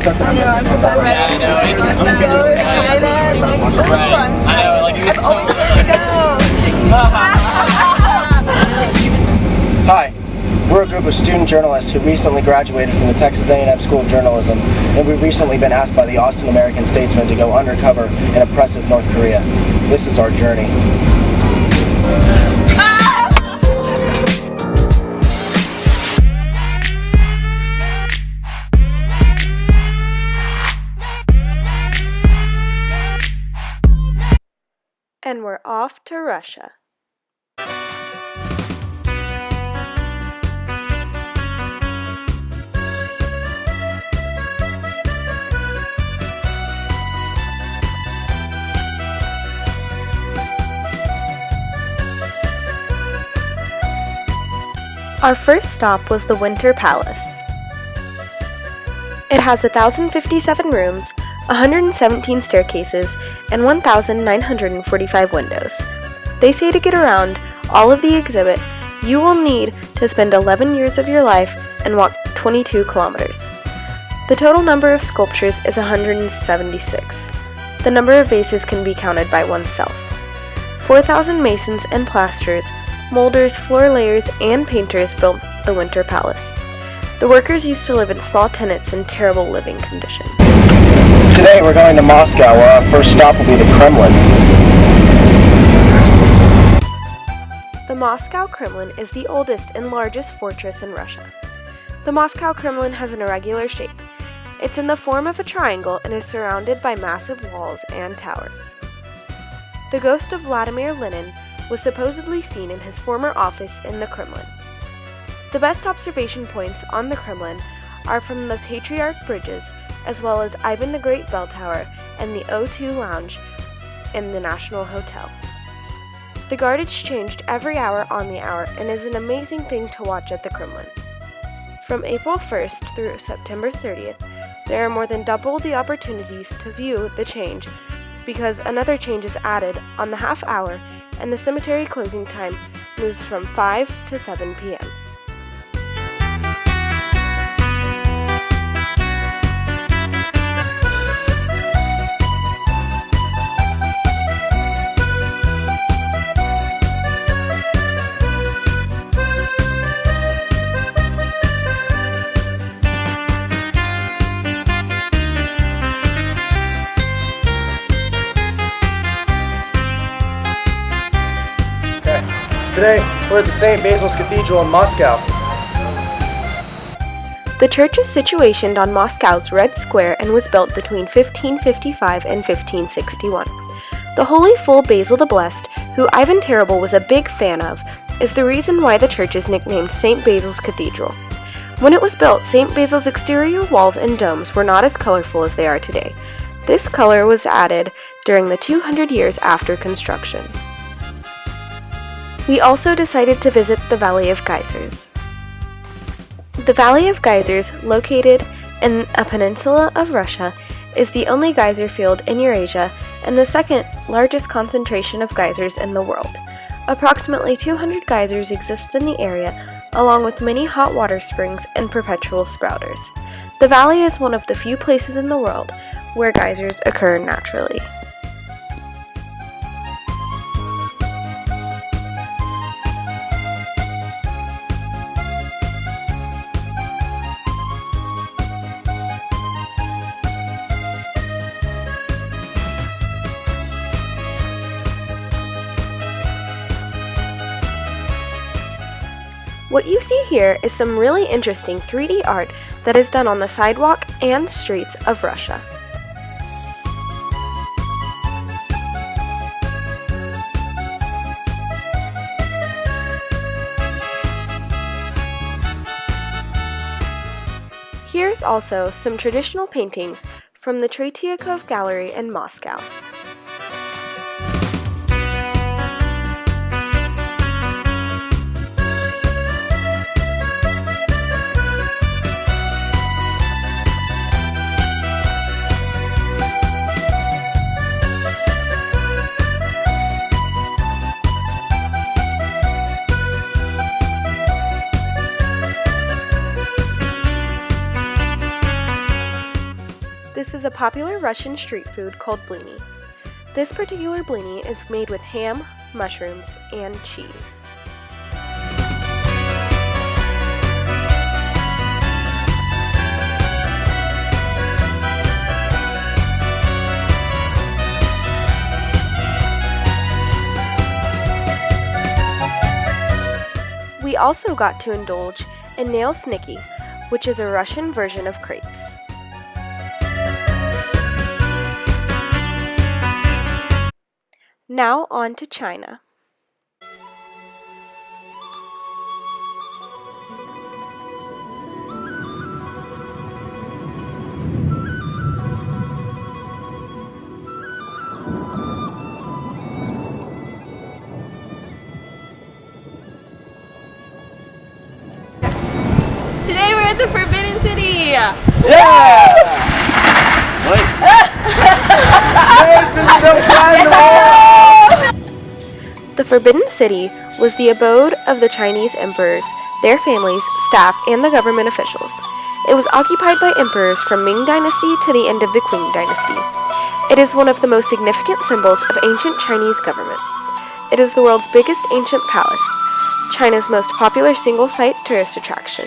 I'm so ready. Yeah, I know. I'm so excited. I know, like, it's I've so always wanted to go. Hi, we're a group of student journalists who recently graduated from the Texas A&M School of Journalism, and we've recently been asked by the Austin American-Statesman to go undercover in oppressive North Korea. This is our journey. And we're off to Russia. Our first stop was the Winter Palace. It has 1,057 rooms, 117 staircases, and 1,945 windows. They say to get around all of the exhibit, you will need to spend 11 years of your life and walk 22 kilometers. The total number of sculptures is 176. The number of vases can be counted by oneself. 4,000 masons and plasterers, molders, floor layers, and painters built the Winter Palace. The workers used to live in small tenants in terrible living conditions. Today we're going to Moscow, where our first stop will be the Kremlin. The Moscow Kremlin is the oldest and largest fortress in Russia. The Moscow Kremlin has an irregular shape. It's in the form of a triangle and is surrounded by massive walls and towers. The ghost of Vladimir Lenin was supposedly seen in his former office in the Kremlin. The best observation points on the Kremlin are from the Patriarch Bridges, as well as Ivan the Great Bell Tower and the O2 Lounge in the National Hotel. The guardage changed every hour on the hour and is an amazing thing to watch at the Kremlin. From April 1st through September 30th, there are more than double the opportunities to view the change because another change is added on the half hour and the cemetery closing time moves from 5 to 7 p.m. Today we're at the St. Basil's Cathedral in Moscow. The church is situated on Moscow's Red Square and was built between 1555 and 1561. The Holy Fool Basil the Blessed, who Ivan Terrible was a big fan of, is the reason why the church is nicknamed St. Basil's Cathedral. When it was built, St. Basil's exterior walls and domes were not as colorful as they are today. This color was added during the 200 years after construction. We also decided to visit the Valley of Geysers. The Valley of Geysers, located in a peninsula of Russia, is the only geyser field in Eurasia and the second largest concentration of geysers in the world. Approximately 200 geysers exist in the area, along with many hot water springs and perpetual sprouters. The valley is one of the few places in the world where geysers occur naturally. What you see here is some really interesting 3D art that is done on the sidewalk and streets of Russia. Here's also some traditional paintings from the Tretiakov Gallery in Moscow. is a popular Russian street food called blini. This particular blini is made with ham, mushrooms, and cheese. We also got to indulge in nalesniki, which is a Russian version of crepes. Now on to China. Today we're at the Forbidden City. Yeah! Wait. The Forbidden City was the abode of the Chinese emperors, their families, staff, and the government officials. It was occupied by emperors from Ming Dynasty to the end of the Qing Dynasty. It is one of the most significant symbols of ancient Chinese government. It is the world's biggest ancient palace, China's most popular single-site tourist attraction.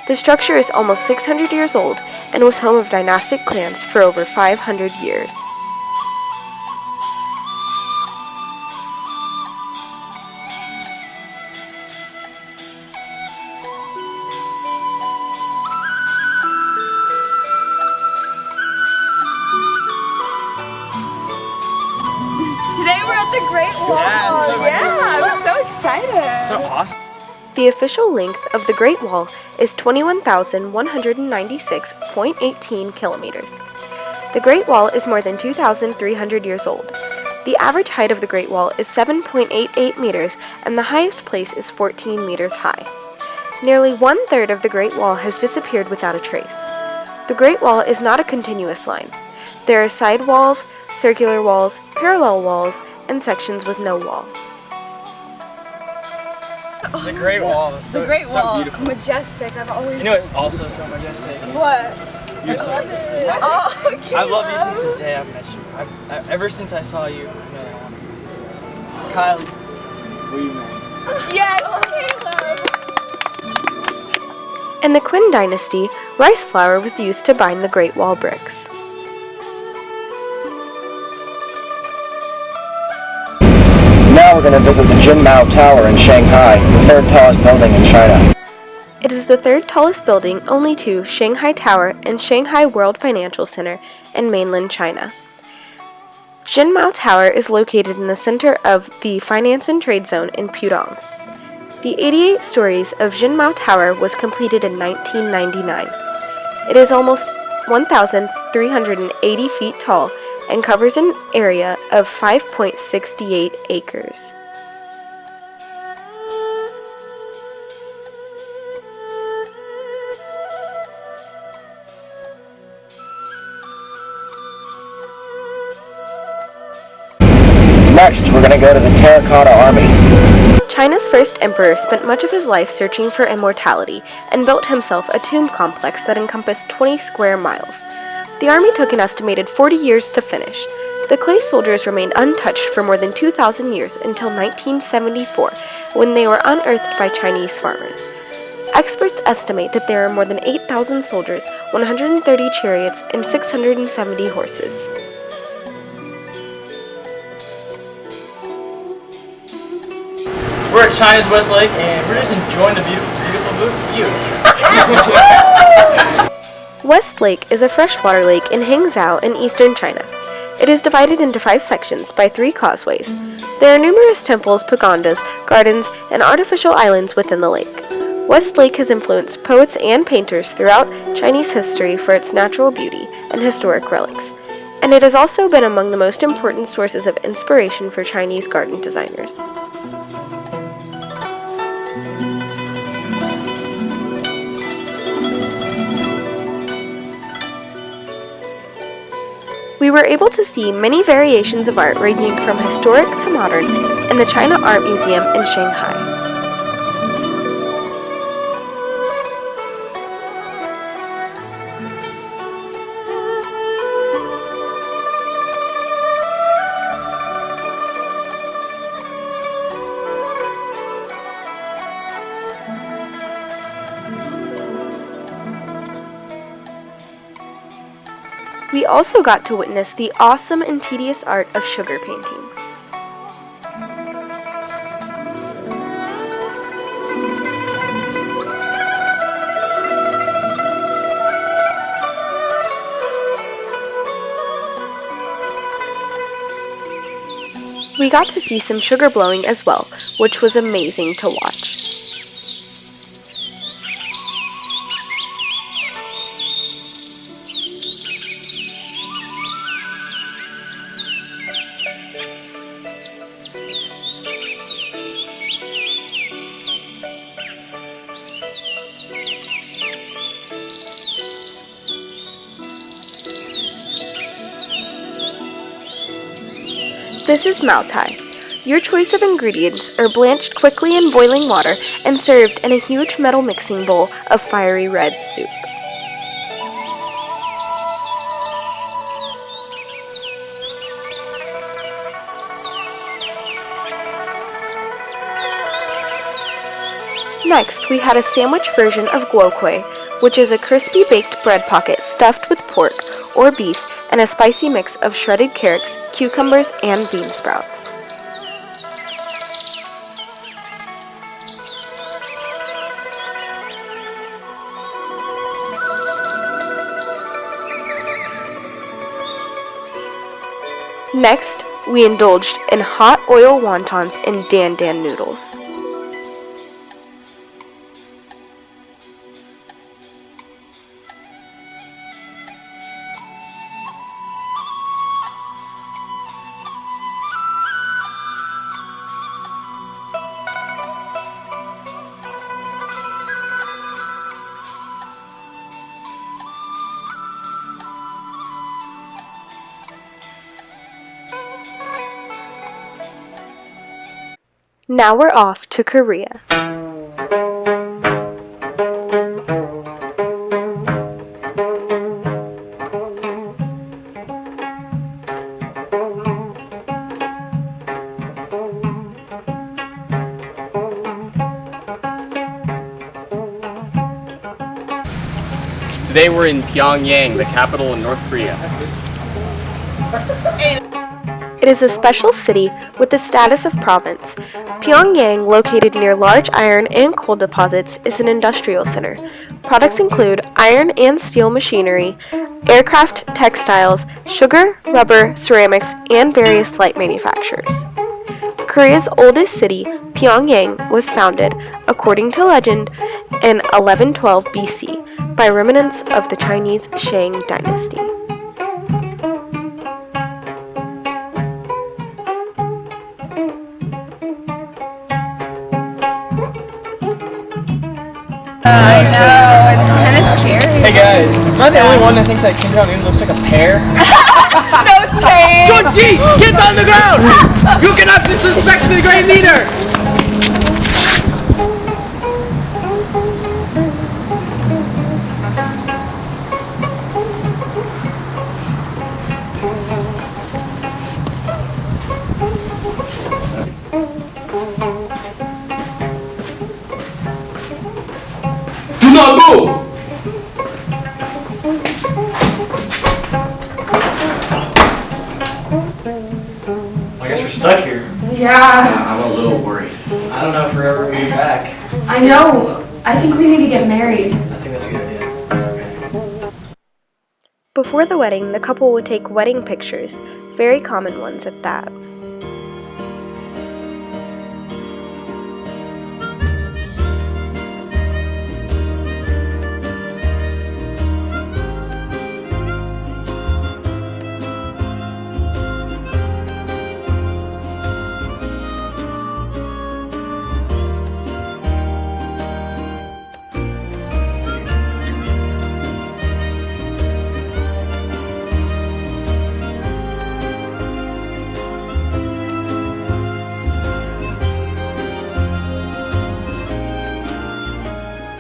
The structure is almost 600 years old and was home of dynastic clans for over 500 years. Today we're at the Great Wall. Yeah, I'm so excited. So awesome. The official length of the Great Wall is 21,196.18 kilometers. The Great Wall is more than 2,300 years old. The average height of the Great Wall is 7.88 meters, and the highest place is 14 meters high. Nearly 1/3 of the Great Wall has disappeared without a trace. The Great Wall is not a continuous line. There are side walls, circular walls, parallel walls, and sections with no wall. The Great Wall is so, The Great so Wall, beautiful. majestic. I've always. You know it's also so majestic. What? You're so majestic. Oh, okay. I've loved you since the day I met you. Ever since I saw you. Kyle, will you marry me? Yes, Caleb. In the Qin Dynasty, rice flour was used to bind the Great Wall bricks. Now we're going to visit the Jinmao Tower in Shanghai, the third tallest building in China. It is the third tallest building, only to Shanghai Tower and Shanghai World Financial Center in mainland China. Jinmao Tower is located in the center of the Finance and Trade Zone in Pudong. The 88 stories of Jinmao Tower was completed in 1999. It is almost 1,380 feet tall and covers an area of 5.68 acres. Next, we're going to go to the Terracotta Army. China's first emperor spent much of his life searching for immortality and built himself a tomb complex that encompassed 20 square miles. The army took an estimated 40 years to finish. The clay soldiers remained untouched for more than 2,000 years until 1974, when they were unearthed by Chinese farmers. Experts estimate that there are more than 8,000 soldiers, 130 chariots, and 670 horses. We're at China's West Lake and we're just enjoying the beautiful view. West Lake is a freshwater lake in Hangzhou in eastern China. It is divided into 5 sections by 3 causeways. There are numerous temples, pagodas, gardens, and artificial islands within the lake. West Lake has influenced poets and painters throughout Chinese history for its natural beauty and historic relics, and it has also been among the most important sources of inspiration for Chinese garden designers. We were able to see many variations of art ranging from historic to modern in the China Art Museum in Shanghai. We also got to witness the awesome and tedious art of sugar paintings. We got to see some sugar blowing as well, which was amazing to watch. This is Maotai. Your choice of ingredients are blanched quickly in boiling water and served in a huge metal mixing bowl of fiery red soup. Next, we had a sandwich version of guokui, which is a crispy baked bread pocket stuffed with pork or beef and a spicy mix of shredded carrots, cucumbers, and bean sprouts. Next, we indulged in hot oil wontons and dan dan noodles. Now we're off to Korea. Today we're in Pyongyang, the capital in North Korea. It is a special city with the status of province. Pyongyang, located near large iron and coal deposits, is an industrial center. Products include iron and steel machinery, aircraft, textiles, sugar, rubber, ceramics, and various light manufacturers. Korea's oldest city, Pyongyang, was founded, according to legend, in 1112 BC by remnants of the Chinese Shang dynasty. I know, it's kind of scary. Hey guys, am I the only one that thinks that Kim Jong-un looks like a pear? No shame. Georgie, get on the ground! You cannot disrespect the great leader! Do not move! I guess we're stuck here. Yeah, I'm a little worried. I don't know if we're ever going to be back. I know. I think we need to get married. I think that's a good idea. Before the wedding, the couple would take wedding pictures, very common ones at that.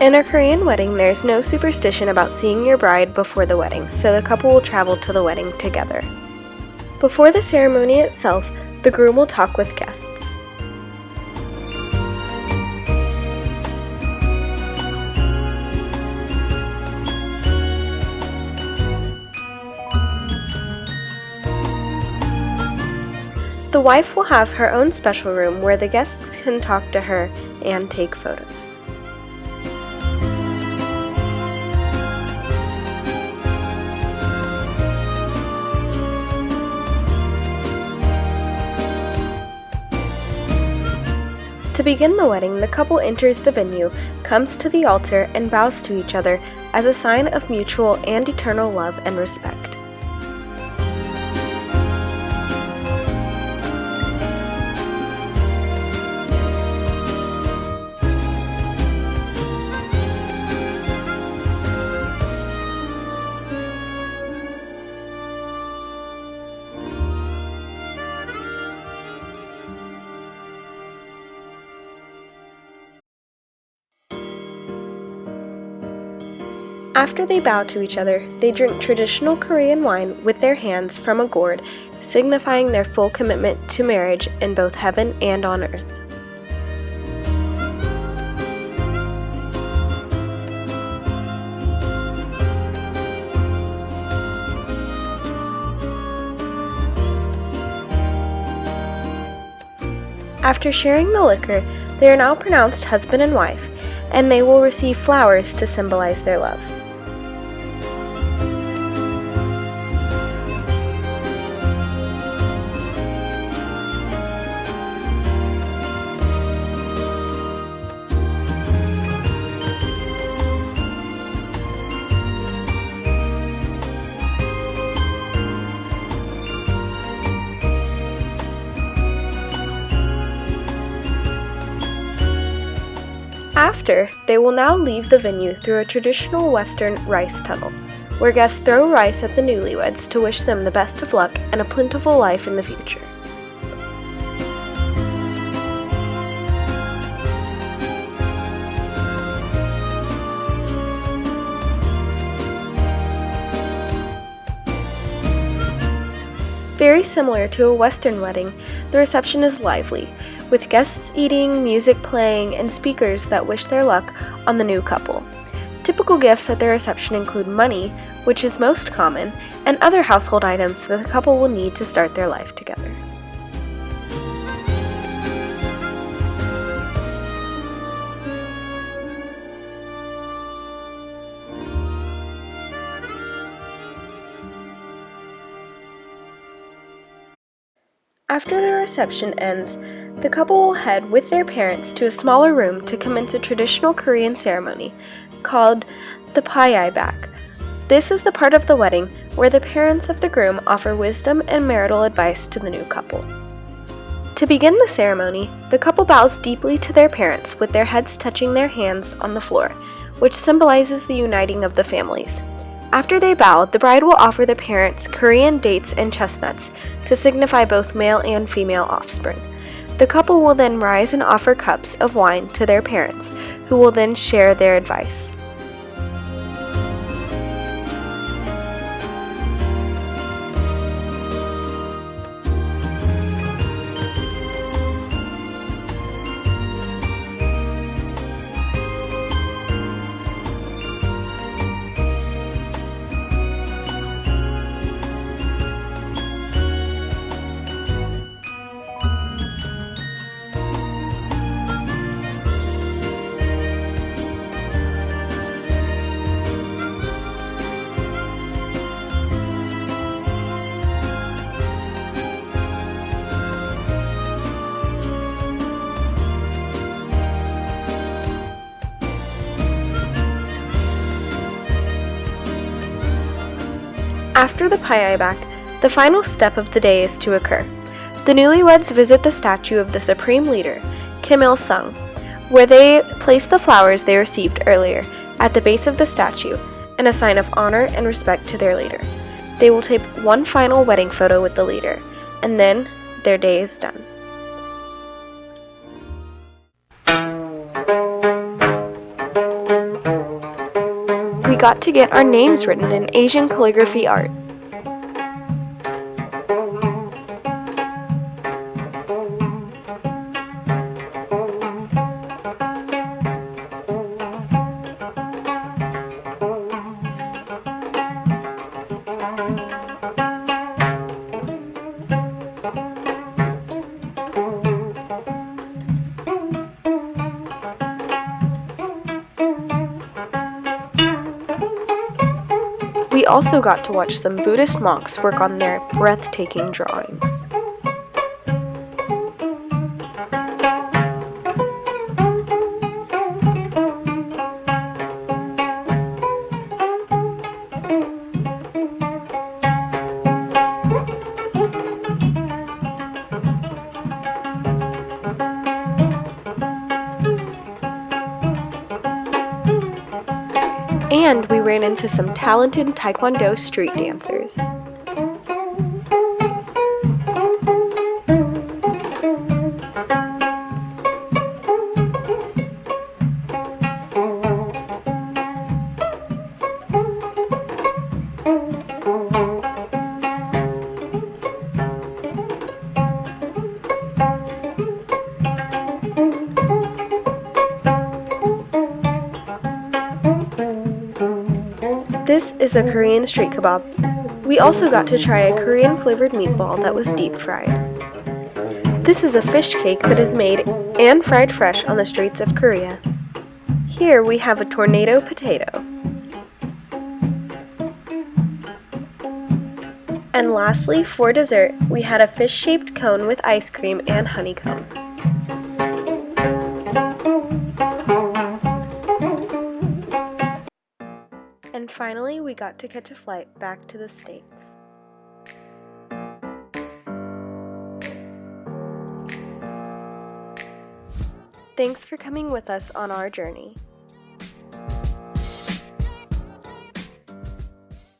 In a Korean wedding, there's no superstition about seeing your bride before the wedding, so the couple will travel to the wedding together. Before the ceremony itself, the groom will talk with guests. The wife will have her own special room where the guests can talk to her and take photos. To begin the wedding, the couple enters the venue, comes to the altar, and bows to each other as a sign of mutual and eternal love and respect. After they bow to each other, they drink traditional Korean wine with their hands from a gourd, signifying their full commitment to marriage in both heaven and on earth. After sharing the liquor, they are now pronounced husband and wife, and they will receive flowers to symbolize their love. After, they will now leave the venue through a traditional Western rice tunnel, where guests throw rice at the newlyweds to wish them the best of luck and a plentiful life in the future. Very similar to a Western wedding, the reception is lively, with guests eating, music playing, and speakers that wish their luck on the new couple. Typical gifts at the reception include money, which is most common, and other household items that the couple will need to start their life together. After the reception ends, the couple will head with their parents to a smaller room to commence a traditional Korean ceremony called the Pyebaek. This is the part of the wedding where the parents of the groom offer wisdom and marital advice to the new couple. To begin the ceremony, the couple bows deeply to their parents with their heads touching their hands on the floor, which symbolizes the uniting of the families. After they bow, the bride will offer the parents Korean dates and chestnuts to signify both male and female offspring. The couple will then rise and offer cups of wine to their parents, who will then share their advice. After the Pyebaek, the final step of the day is to occur. The newlyweds visit the statue of the Supreme Leader, Kim Il-sung, where they place the flowers they received earlier at the base of the statue in a sign of honor and respect to their leader. They will take one final wedding photo with the leader, and then their day is done. We got to get our names written in Asian calligraphy art. We also got to watch some Buddhist monks work on their breathtaking drawings. And we ran into some talented Taekwondo street dancers. This is a Korean street kebab. We also got to try a Korean flavored meatball that was deep fried. This is a fish cake that is made and fried fresh on the streets of Korea. Here we have a tornado potato. And lastly, for dessert, we had a fish-shaped cone with ice cream and honeycomb. And finally, we got to catch a flight back to the States. Thanks for coming with us on our journey.